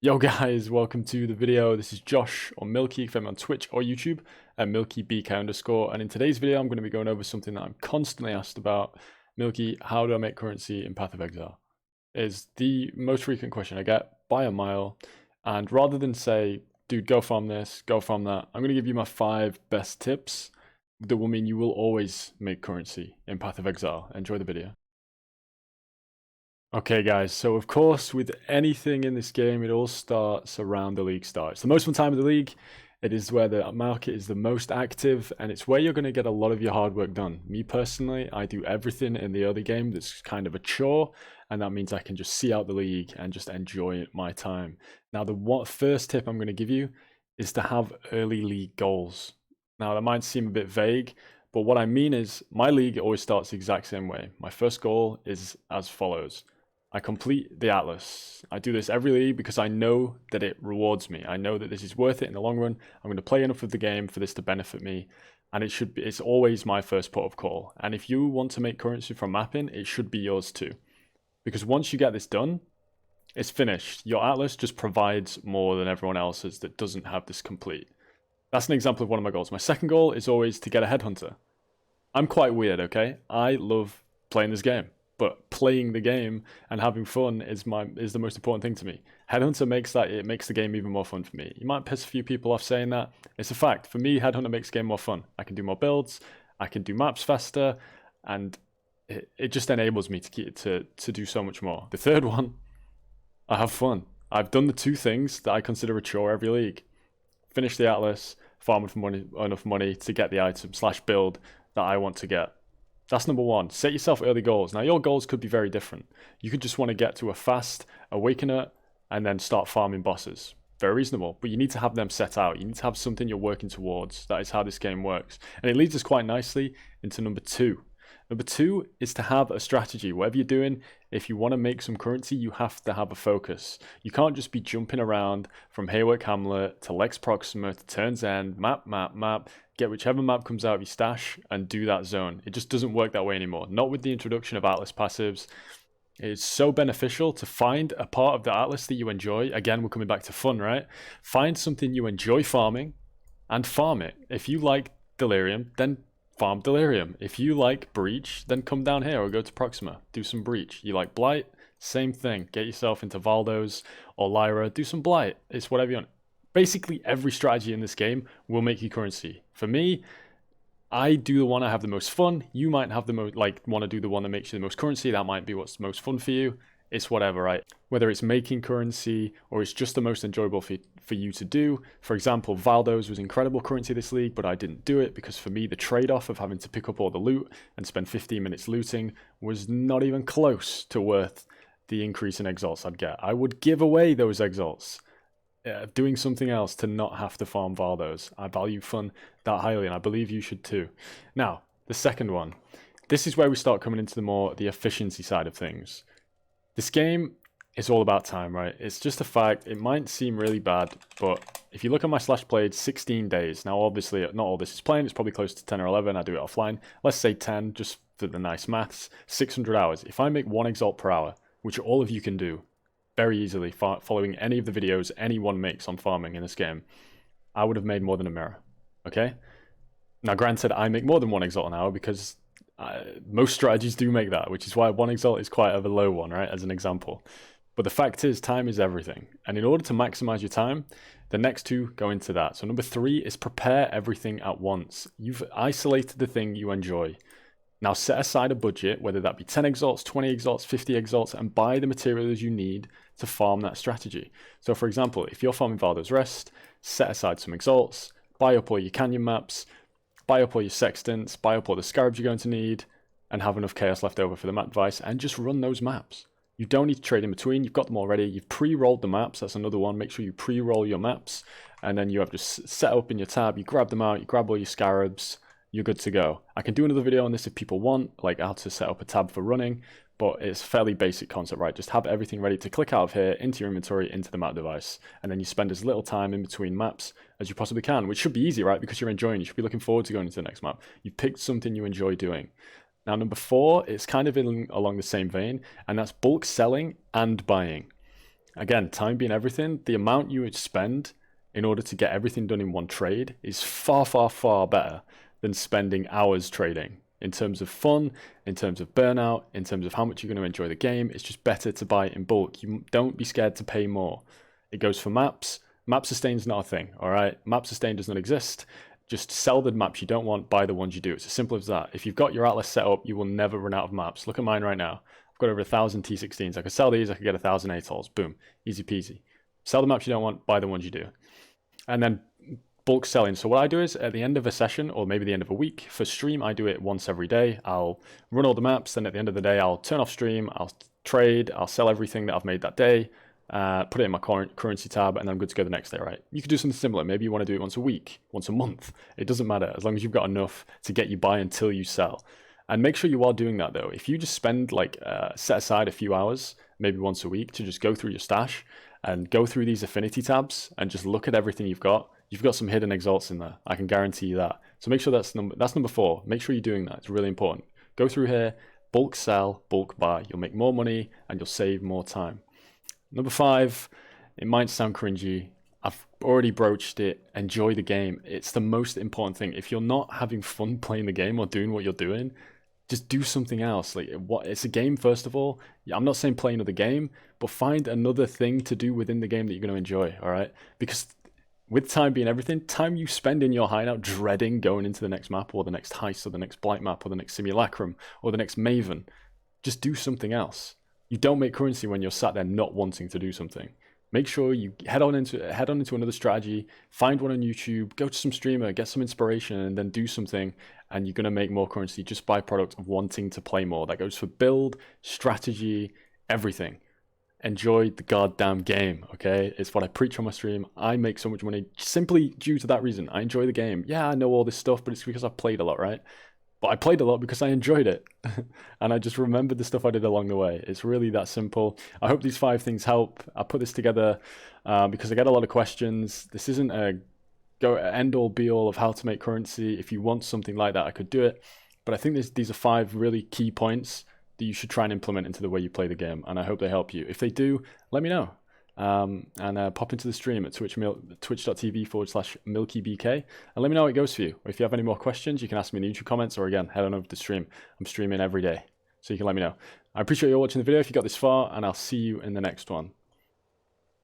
Yo guys, welcome to the video. This is Josh or Milky, if I'm on Twitch or YouTube at MilkyBK_. And in today's video, I'm going to be going over something that I'm constantly asked about. Milky, how do I make currency in Path of Exile? Is the most frequent question I get by a mile. And rather than say, dude, go farm this, go farm that, I'm going to give you my 5 best tips that will mean you will always make currency in Path of Exile. Enjoy the video. Okay guys, so of course with anything in this game it all starts around the league start. It's the most fun time of the league, it is where the market is the most active, and it's where you're going to get a lot of your hard work done. Me personally, I do everything in the early game that's kind of a chore, and that means I can just see out the league and just enjoy my time. Now the first tip I'm going to give you is to have early league goals. Now that might seem a bit vague, but what I mean is my league always starts the exact same way. My first goal is as follows. I complete the Atlas. I do this every league because I know that it rewards me. I know that this is worth it in the long run. I'm going to play enough of the game for this to benefit me. And it's always my first port of call. And if you want to make currency from mapping, it should be yours too. Because once you get this done, it's finished. Your Atlas just provides more than everyone else's that doesn't have this complete. That's an example of one of my goals. My second goal is always to get a headhunter. I'm quite weird, okay? I love playing this game. But playing the game and having fun is the most important thing to me. Headhunter makes the game even more fun for me. You might piss a few people off saying that. It's a fact. For me, Headhunter makes the game more fun. I can do more builds, I can do maps faster, and it just enables me to do so much more. The third one, I have fun. I've done the 2 things that I consider a chore every league. Finish the Atlas, farm enough money to get the item / build that I want to get. That's number 1. Set yourself early goals. Now, your goals could be very different. You could just want to get to a fast Awakener and then start farming bosses. Very reasonable, but you need to have them set out. You need to have something you're working towards. That is how this game works. And it leads us quite nicely into number 2. Number 2 is to have a strategy. Whatever you're doing, if you want to make some currency, you have to have a focus. You can't just be jumping around from Haywick Hamlet to Lex Proxima to Turns End, map, get whichever map comes out of your stash and do that zone. It just doesn't work that way anymore. Not with the introduction of Atlas passives. It's so beneficial to find a part of the Atlas that you enjoy. Again, we're coming back to fun, right? Find something you enjoy farming and farm it. If you like Delirium, then farm Delirium. If you like Breach, then come down here or go to Proxima. Do some Breach. You like Blight? Same thing. Get yourself into Valdos or Lyra. Do some Blight. It's whatever you want. Basically, every strategy in this game will make you currency. For me, I do the one I have the most fun. You might have the most, want to do the one that makes you the most currency. That might be what's most fun for you. It's whatever, right? Whether it's making currency or it's just the most enjoyable for you to do. For example, Valdos was incredible currency this league, but I didn't do it because for me, the trade-off of having to pick up all the loot and spend 15 minutes looting was not even close to worth the increase in exalts I'd get. I would give away those exalts. Doing something else to not have to farm Valdos. I value fun that highly, and I believe you should too. Now, the second one. This is where we start coming into the efficiency side of things. This game is all about time, right? It's just a fact. It might seem really bad, but if you look at my slash played, 16 days. Now, obviously, not all this is playing. It's probably close to 10 or 11. I do it offline. Let's say 10, just for the nice maths. 600 hours. If I make 1 exalt per hour, which all of you can do, very easily, following any of the videos anyone makes on farming in this game, I would have made more than a mirror, okay? Now, granted, I make more than 1 exalt an hour because most strategies do make that, which is why 1 exalt is quite a low one, right, as an example. But the fact is, time is everything. And in order to maximize your time, the next 2 go into that. So number 3 is prepare everything at once. You've isolated the thing you enjoy. Now set aside a budget, whether that be 10 exalts, 20 exalts, 50 exalts, and buy the materials you need to farm that strategy. So for example, if you're farming Valdos Rest, set aside some exalts, buy up all your canyon maps, buy up all your sextants, buy up all the scarabs you're going to need, and have enough chaos left over for the map device, and just run those maps. You don't need to trade in between, you've got them already, you've pre-rolled the maps, that's another one, make sure you pre-roll your maps, and then you have just set up in your tab, you grab them out, you grab all your scarabs, you're good to go. I can do another video on this if people want, like how to set up a tab for running, but it's fairly basic concept, right? Just have everything ready to click out of here, into your inventory, into the map device, and then you spend as little time in between maps as you possibly can, which should be easy, right? Because you're enjoying, you should be looking forward to going into the next map. You've picked something you enjoy doing. Now, number 4, it's kind of along the same vein, and that's bulk selling and buying. Again, time being everything, the amount you would spend in order to get everything done in one trade is far, far, far better than spending hours trading. In terms of fun, in terms of burnout, in terms of how much you're going to enjoy the game, it's just better to buy it in bulk. You don't be scared to pay more. It goes for maps. Map sustain is not a thing, all right? Map sustain does not exist. Just sell the maps you don't want, buy the ones you do. It's as simple as that. If you've got your Atlas set up, you will never run out of maps. Look at mine right now. I've got over 1,000 T16s. I could sell these, I could get 1,000 ATOLs. Boom, easy peasy. Sell the maps you don't want, buy the ones you do. And then bulk selling. So what I do is at the end of a session, or maybe the end of a week, for stream, I do it once every day. I'll run all the maps, then at the end of the day, I'll turn off stream, I'll trade, I'll sell everything that I've made that day, put it in my currency tab, and then I'm good to go the next day, right? You could do something similar. Maybe you want to do it once a week, once a month. It doesn't matter, as long as you've got enough to get you by until you sell. And make sure you are doing that though. If you just spend set aside a few hours, maybe once a week, to just go through your stash and go through these affinity tabs and just look at everything you've got some hidden exalts in there. I can guarantee you that. So make sure that's number 4. Make sure you're doing that. It's really important. Go through here, bulk sell, bulk buy. You'll make more money and you'll save more time. Number 5, it might sound cringy. I've already broached it. Enjoy the game. It's the most important thing. If you're not having fun playing the game or doing what you're doing, just do something else. It's a game, first of all. I'm not saying play another game, but find another thing to do within the game that you're going to enjoy, all right? Because with time being everything, time you spend in your hideout dreading going into the next map or the next heist or the next blight map or the next simulacrum or the next maven, just do something else. You don't make currency when you're sat there not wanting to do something. Make sure you head on into another strategy, find one on YouTube, go to some streamer, get some inspiration, and then do something, and you're going to make more currency just by product of wanting to play more. That goes for build, strategy, everything. Enjoy the goddamn game, okay? It's what I preach on my stream. I make so much money simply due to that reason. I enjoy the game. Yeah, I know all this stuff, but it's because I've played a lot, right? But I played a lot because I enjoyed it. And I just remembered the stuff I did along the way. It's really that simple. I hope these 5 things help. I put this together because I get a lot of questions. This isn't a end-all be-all of how to make currency. If you want something like that, I could do it. But I think these are 5 really key points that you should try and implement into the way you play the game, and I hope they help you. If they do, let me know. And pop into the stream at twitch.tv/MilkyBK and let me know how it goes for you. Or if you have any more questions, you can ask me in the YouTube comments, or again, head on over to the stream. I'm streaming every day, so you can let me know. I appreciate you all watching the video if you got this far, and I'll see you in the next one.